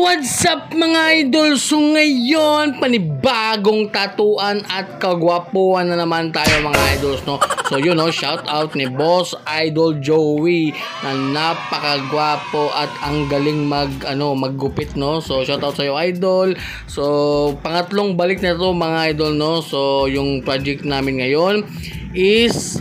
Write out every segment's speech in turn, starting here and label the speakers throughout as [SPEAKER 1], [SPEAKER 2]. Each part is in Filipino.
[SPEAKER 1] What's up mga idol? So ngayon, panibagong tatuan at kagwapuan na naman tayo mga idols, no? So yun, no, shout out ni Boss Idol Joey na napakagwapo at ang galing maggupit, no? So shout out sa iyo idol. So pangatlong balik na to mga idol, no? So yung project namin ngayon is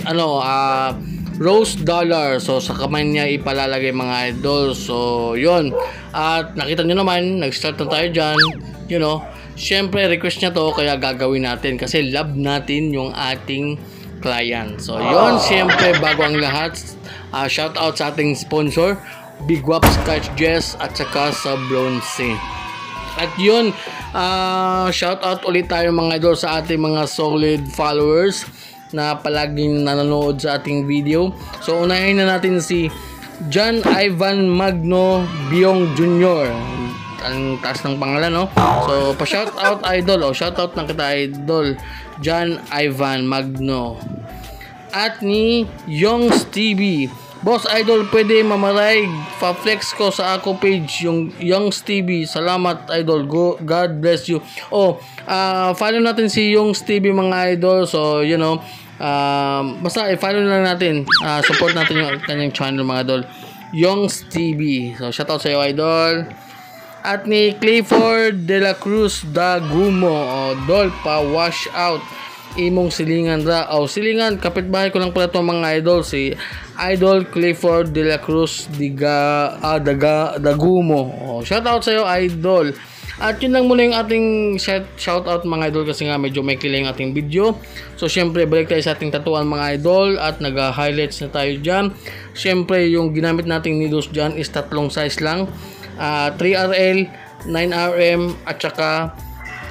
[SPEAKER 1] Rose Dollar. So sa kamay niya ipalalagay mga idol. So yun. At nakita nyo naman, nag-start na tayo dyan. You know, syempre request niya to kaya gagawin natin kasi love natin yung ating client. So yun, syempre bago ang lahat, shout out sa ating sponsor, Big Wap Scotch Jess at saka sa Bronze. At yun, shout out ulit tayo mga idol sa ating mga solid followers na palaging nanonood sa ating video. So unahin na natin si John Ivan Magno Biong Jr. Ang taas ng pangalan, no? So pa-shout out idol, shout out na kita idol, John Ivan Magno. At ni Youngs TV. Boss idol, pwede mamaray pa-flex ko sa ako page yung Youngs TV. Salamat idol. God bless you. Follow natin si Youngs TV mga idol. So you know, basta i-follow lang natin, support natin yung kanyang channel mga idol, Youngs TV. So shoutout sa iyo idol. At ni Clifford de la Cruz Dagumo, dol pa wash out imong silingan ra. Silingan, kapitbahay ko lang pala to mga idol, si idol Clifford de la Cruz Dagumo. Shoutout sa iyo idol. At yun lang muna yung ating shoutout mga idol kasi nga medyo may kilay yung ating video. So syempre balik tayo sa ating tatuan mga idol at nag-highlights na tayo dyan. Syempre yung ginamit nating needles dyan is tatlong size lang, 3RL, 9RM at saka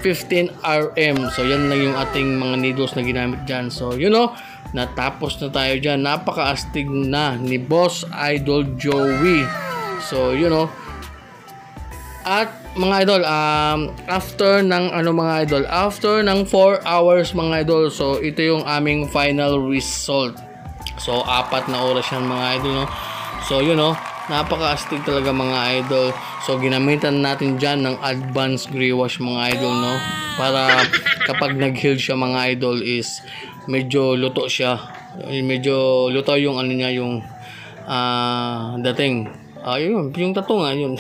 [SPEAKER 1] 15RM. So yan lang yung ating mga needles na ginamit dyan. So you know, natapos na tayo dyan. Napaka-astig na ni Boss Idol Joey. So you know, at mga idol, after ng after ng 4 hours mga idol, so ito yung aming final result. So 4 na oras yan mga idol, no? So you know, napaka-astig talaga mga idol. So ginamitan natin dyan ng advanced gray wash mga idol, no? Para kapag nag-heal siya mga idol is medyo luto siya. Medyo luto yung niya, yung dating. Yung tattoo nga yun.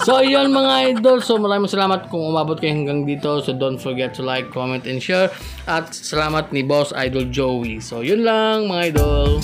[SPEAKER 1] So yun mga idol, so maraming salamat kung umabot kayo hanggang dito. So don't forget to like, comment and share. At salamat ni Boss Idol Joey. So yun lang mga idol.